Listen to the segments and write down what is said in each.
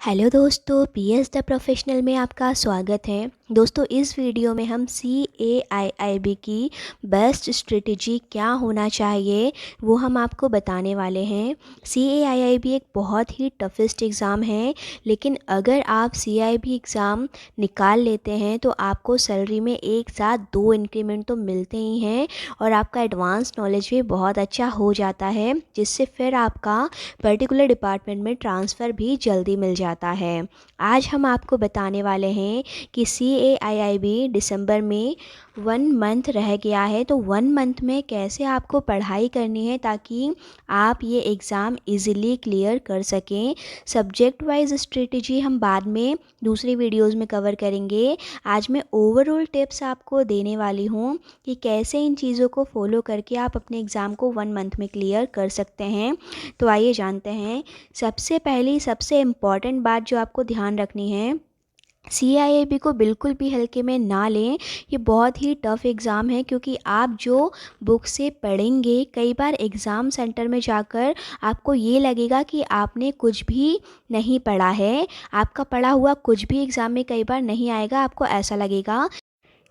Hello दोस्तों, PS the professional में आपका स्वागत है। दोस्तों, इस वीडियो में हम CAIIB की बेस्ट स्ट्रेटजी क्या होना चाहिए वो हम आपको बताने वाले हैं। CAIIB एक बहुत ही टफेस्ट एग्ज़ाम है, लेकिन अगर आप CIB एग्ज़ाम निकाल लेते हैं तो आपको सैलरी में एक साथ 2 इंक्रीमेंट तो मिलते ही हैं और आपका एडवांस नॉलेज भी बहुत अच्छा हो जाता है, जिससे फिर आपका पर्टिकुलर डिपार्टमेंट में ट्रांसफ़र भी जल्दी मिल जाता है। आज हम आपको बताने वाले हैं कि CAIIB दिसंबर में 1 मंथ रह गया है, तो 1 मंथ में कैसे आपको पढ़ाई करनी है ताकि आप ये एग्ज़ाम इजीली क्लियर कर सकें। सब्जेक्ट वाइज स्ट्रेटजी हम बाद में दूसरी वीडियोस में कवर करेंगे। आज मैं ओवरऑल टिप्स आपको देने वाली हूँ कि कैसे इन चीज़ों को फॉलो करके आप अपने एग्ज़ाम को 1 मंथ में क्लियर कर सकते हैं। तो आइए जानते हैं। सबसे पहली सबसे इम्पॉर्टेंट बात जो आपको ध्यान रखनी है, CIIB को बिल्कुल भी हल्के में ना लें। ये बहुत ही टफ़ एग्ज़ाम है, क्योंकि आप जो बुक से पढ़ेंगे, कई बार एग्ज़ाम सेंटर में जाकर आपको ये लगेगा कि आपने कुछ भी नहीं पढ़ा है। आपका पढ़ा हुआ कुछ भी एग्ज़ाम में कई बार नहीं आएगा, आपको ऐसा लगेगा,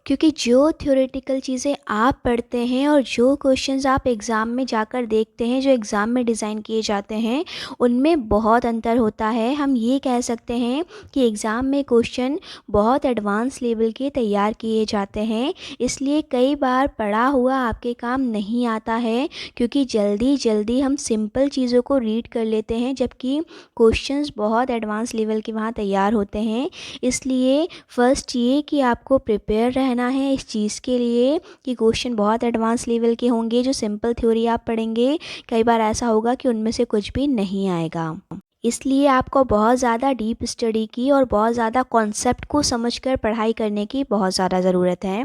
क्योंकि जो थ्योरेटिकल चीज़ें आप पढ़ते हैं और जो क्वेश्चंस आप एग्ज़ाम में जाकर देखते हैं, जो एग्ज़ाम में डिज़ाइन किए जाते हैं, उनमें बहुत अंतर होता है। हम ये कह सकते हैं कि एग्ज़ाम में क्वेश्चन बहुत एडवांस लेवल के तैयार किए जाते हैं, इसलिए कई बार पढ़ा हुआ आपके काम नहीं आता है, क्योंकि जल्दी जल्दी हम सिंपल चीज़ों को रीड कर लेते हैं, जबकि क्वेश्चंस बहुत एडवांस लेवल के वहाँ तैयार होते हैं। इसलिए फ़र्स्ट ये कि आपको प्रिपेयर रहना है इस चीज़ के लिए कि क्वेश्चन बहुत एडवांस लेवल के होंगे। जो सिंपल थ्योरी आप पढ़ेंगे, कई बार ऐसा होगा कि उनमें से कुछ भी नहीं आएगा। इसलिए आपको बहुत ज़्यादा डीप स्टडी की और बहुत ज़्यादा कॉन्सेप्ट को समझकर पढ़ाई करने की बहुत ज़्यादा ज़रूरत है।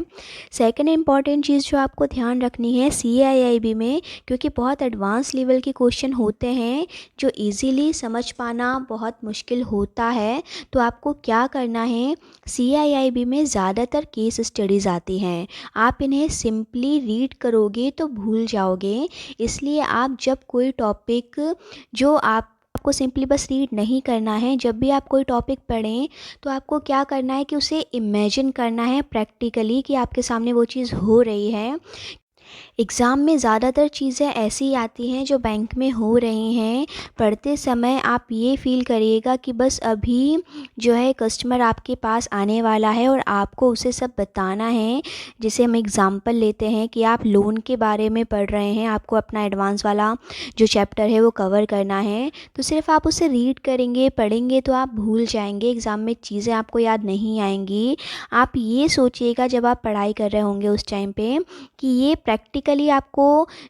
सेकंड इम्पॉर्टेंट चीज़ जो आपको ध्यान रखनी है CIIB में, क्योंकि बहुत एडवांस लेवल के क्वेश्चन होते हैं जो इजीली समझ पाना बहुत मुश्किल होता है, तो आपको क्या करना है, CIIB में ज़्यादातर केस स्टडीज़ आती हैं। आप इन्हें सिंपली रीड करोगे तो भूल जाओगे। इसलिए आप जब कोई टॉपिक जो आपको सिंपली बस रीड नहीं करना है, जब भी आप कोई टॉपिक पढ़ें तो आपको क्या करना है कि उसे इमेजिन करना है प्रैक्टिकली कि आपके सामने वो चीज़ हो रही है। एग्ज़ाम में ज़्यादातर चीज़ें ऐसी आती हैं जो बैंक में हो रही हैं। पढ़ते समय आप ये फ़ील करिएगा कि बस अभी जो है कस्टमर आपके पास आने वाला है और आपको उसे सब बताना है। जैसे हम एग्ज़ाम्पल लेते हैं कि आप लोन के बारे में पढ़ रहे हैं, आपको अपना एडवांस वाला जो चैप्टर है वो कवर करना है, तो सिर्फ आप उसे रीड करेंगे, पढ़ेंगे तो आप भूल जाएंगे, एग्ज़ाम में चीज़ें आपको याद नहीं आएंगी। आप ये सोचिएगा जब आप पढ़ाई कर रहे होंगे उस टाइम पे कि ये प्रैक्टिकली आपको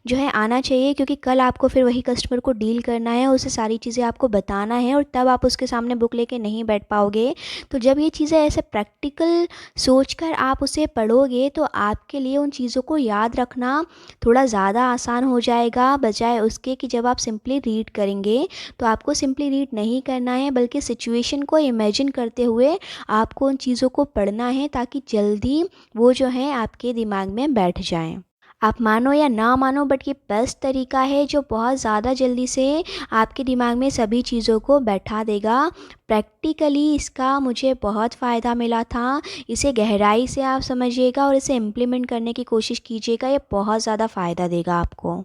जो है आना चाहिए, क्योंकि कल आपको फिर वही कस्टमर को डील करना है, उसे सारी चीज़ें आपको बताना है, और तब आप उसके सामने बुक लेके नहीं बैठ पाओगे। तो जब ये चीज़ें ऐसे प्रैक्टिकल सोचकर आप उसे पढ़ोगे तो आपके लिए उन चीज़ों को याद रखना थोड़ा ज़्यादा आसान हो जाएगा, बजाय उसके कि जब आप सिंपली रीड करेंगे। तो आपको सिंपली रीड नहीं करना है, बल्कि सिचुएशन को इमेजिन करते हुए आपको उन चीज़ों को पढ़ना है, ताकि जल्दी वो जो है आपके दिमाग में बैठ जाएं। आप मानो या ना मानो, बट ये बेस्ट तरीका है जो बहुत ज़्यादा जल्दी से आपके दिमाग में सभी चीज़ों को बैठा देगा। प्रैक्टिकली इसका मुझे बहुत फ़ायदा मिला था। इसे गहराई से आप समझिएगा और इसे इम्प्लीमेंट करने की कोशिश कीजिएगा, ये बहुत ज़्यादा फ़ायदा देगा आपको।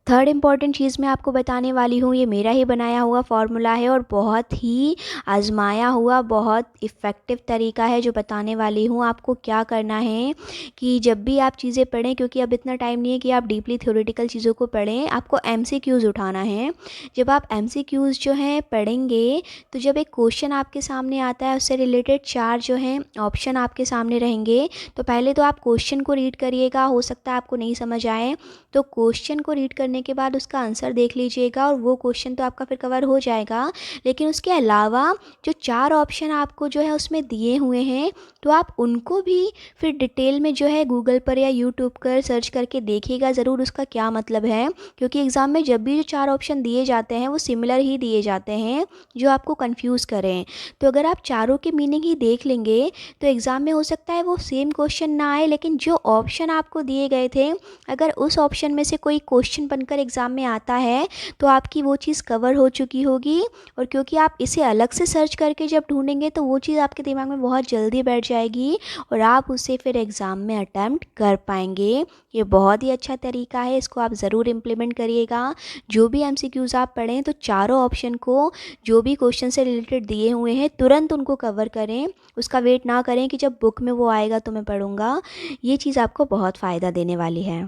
थर्ड इम्पॉर्टेंट चीज़ मैं आपको बताने वाली हूँ, ये मेरा ही बनाया हुआ फार्मूला है और बहुत ही आजमाया हुआ बहुत इफ़ेक्टिव तरीका है जो बताने वाली हूँ। आपको क्या करना है कि जब भी आप चीज़ें पढ़ें, क्योंकि अब इतना टाइम नहीं है कि आप डीपली थ्योरेटिकल चीज़ों को पढ़ें, आपको MCQs उठाना है। जब आप MCQs जो हैं पढ़ेंगे, तो जब एक क्वेश्चन आपके सामने आता है, उससे रिलेटेड 4 जो हैं ऑप्शन आपके सामने रहेंगे, तो पहले तो आप क्वेश्चन को रीड करिएगा। हो सकता है आपको नहीं समझ आए, तो क्वेश्चन को रीड करने के बाद उसका आंसर देख लीजिएगा, और वो क्वेश्चन तो आपका फिर कवर हो जाएगा। लेकिन उसके अलावा जो 4 ऑप्शन आपको जो है उसमें दिए हुए हैं, तो आप उनको भी फिर डिटेल में जो है गूगल पर या यूट्यूब पर सर्च करके देखिएगा ज़रूर उसका क्या मतलब है, क्योंकि एग्ज़ाम में जब भी जो 4 ऑप्शन दिए जाते हैं वो सिमिलर ही दिए जाते हैं जो आपको कंफ्यूज करें। तो अगर आप चारों के मीनिंग ही देख लेंगे तो एग्ज़ाम में हो सकता है वो सेम क्वेश्चन ना आए, लेकिन जो ऑप्शन आपको दिए गए थे, अगर उस ऑप्शन में से कोई क्वेश्चन बन बनकर एग्ज़ाम में आता है तो आपकी वो चीज़ कवर हो चुकी होगी, और क्योंकि आप इसे अलग से सर्च करके जब ढूंढेंगे तो वो चीज़ आपके दिमाग में बहुत जल्दी बैठ जाएगी और आप उसे फिर एग्ज़ाम में अटैम्प्ट कर पाएंगे। ये बहुत ही अच्छा तरीका है, इसको आप ज़रूर इम्प्लीमेंट करिएगा। जो भी एमसीक्यूज़ आप पढ़ें तो चारों ऑप्शन को, जो भी क्वेश्चन से रिलेटेड दिए हुए हैं, तुरंत उनको कवर करें। उसका वेट ना करें कि जब बुक में वो आएगा तो मैं पढ़ूंगा। ये चीज़ आपको बहुत फ़ायदा देने वाली है।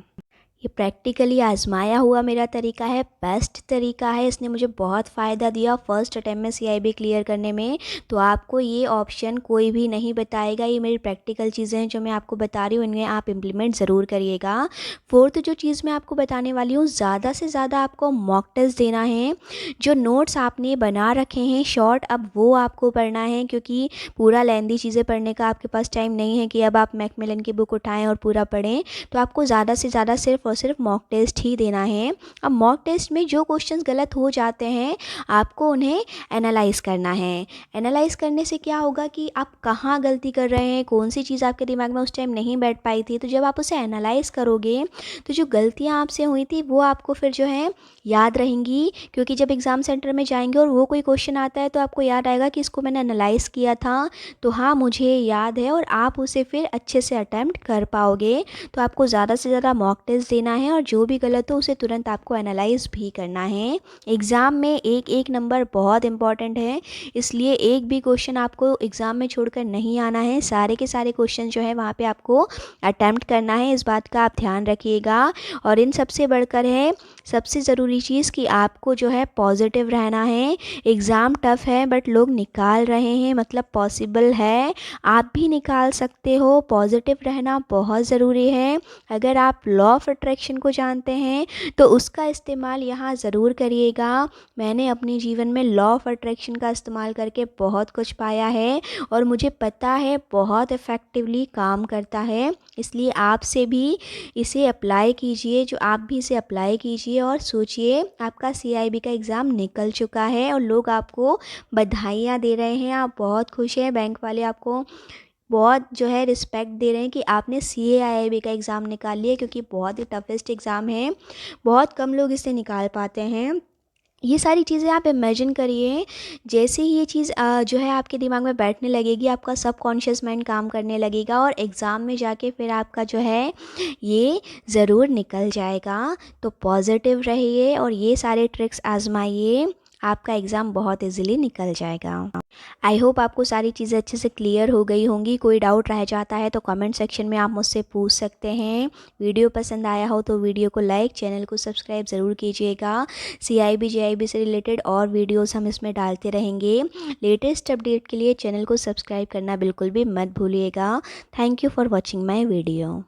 ये प्रैक्टिकली आजमाया हुआ मेरा तरीका है, बेस्ट तरीका है। इसने मुझे बहुत फ़ायदा दिया फर्स्ट अटैम्प्ट में सीआईबी क्लियर करने में। तो आपको ये ऑप्शन कोई भी नहीं बताएगा। ये मेरी प्रैक्टिकल चीज़ें हैं जो मैं आपको बता रही हूँ, इन्हें आप इम्प्लीमेंट ज़रूर करिएगा। फोर्थ जो चीज़ मैं आपको बताने वाली हूँ, ज़्यादा से ज़्यादा आपको मॉक टेस्ट देना है। जो नोट्स आपने बना रखे हैं शॉर्ट, अब वो आपको पढ़ना है, क्योंकि पूरा लेंदी चीज़ें पढ़ने का आपके पास टाइम नहीं है कि अब आप मैकमिलन की बुक उठाएँ और पूरा पढ़ें। तो आपको ज़्यादा से ज़्यादा सिर्फ और सिर्फ मॉक टेस्ट ही देना है। अब मॉक टेस्ट में जो क्वेश्चंस गलत हो जाते हैं आपको उन्हें एनालाइज करना है। एनालाइज करने से क्या होगा कि आप कहाँ गलती कर रहे हैं, कौन सी चीज़ आपके दिमाग में उस टाइम नहीं बैठ पाई थी। तो जब आप उसे एनालाइज करोगे तो जो गलतियाँ आपसे हुई थी वो आपको फिर जो है याद रहेंगी, क्योंकि जब एग्ज़ाम सेंटर में जाएंगे और वो कोई क्वेश्चन आता है तो आपको याद आएगा कि इसको मैंने एनालाइज किया था, तो हाँ मुझे याद है, और आप उसे फिर अच्छे से अटैम्प्ट कर पाओगे। तो आपको ज़्यादा से ज़्यादा मॉक टेस्ट देना है और जो भी गलत हो उसे तुरंत आपको एनालाइज भी करना है। एग्ज़ाम में एक एक नंबर बहुत इंपॉर्टेंट है, इसलिए एक भी क्वेश्चन आपको एग्ज़ाम में छोड़कर नहीं आना है। सारे के सारे क्वेश्चन जो है वहाँ पे आपको अटैम्प्ट करना है, इस बात का आप ध्यान रखिएगा। और इन सबसे बढ़कर है सबसे ज़रूरी चीज़ कि आपको जो है पॉजिटिव रहना है। एग्ज़ाम टफ़ है बट लोग निकाल रहे हैं, मतलब पॉसिबल है, आप भी निकाल सकते हो। पॉजिटिव रहना बहुत ज़रूरी है। अगर आप लॉ ऑफ अट्रैक्शन को जानते हैं तो उसका इस्तेमाल यहाँ ज़रूर करिएगा। मैंने अपने जीवन में लॉ ऑफ अट्रैक्शन का इस्तेमाल करके बहुत कुछ पाया है और मुझे पता है बहुत इफ़ेक्टिवली काम करता है। इसलिए आपसे भी इसे अप्लाई कीजिए, जो आप भी इसे अप्लाई कीजिए और सोचिए आपका सीआईबी का एग्ज़ाम निकल चुका है और लोग आपको बधाइयाँ दे रहे हैं, आप बहुत खुश हैं। बैंक वाले आपको बहुत जो है रिस्पेक्ट दे रहे हैं कि आपने सीएआईबी का एग्ज़ाम निकाल लिया, क्योंकि बहुत ही टफेस्ट एग्ज़ाम है, बहुत कम लोग इसे निकाल पाते हैं। ये सारी चीज़ें आप इमेजिन करिए। जैसे ही ये चीज़ जो है आपके दिमाग में बैठने लगेगी, आपका सबकॉन्शियस माइंड काम करने लगेगा और एग्ज़ाम में जाके फिर आपका जो है ये ज़रूर निकल जाएगा। तो पॉजिटिव रहिए और ये सारे ट्रिक्स आजमाइए, आपका एग्ज़ाम बहुत इजीली निकल जाएगा। आई होप आपको सारी चीज़ें अच्छे से क्लियर हो गई होंगी। कोई डाउट रह जाता है तो कमेंट सेक्शन में आप मुझसे पूछ सकते हैं। वीडियो पसंद आया हो तो वीडियो को लाइक, चैनल को सब्सक्राइब ज़रूर कीजिएगा। सीआईबी जेआईबी से रिलेटेड और वीडियोस हम इसमें डालते रहेंगे। लेटेस्ट अपडेट के लिए चैनल को सब्सक्राइब करना बिल्कुल भी मत भूलिएगा। Thank you for watching my video.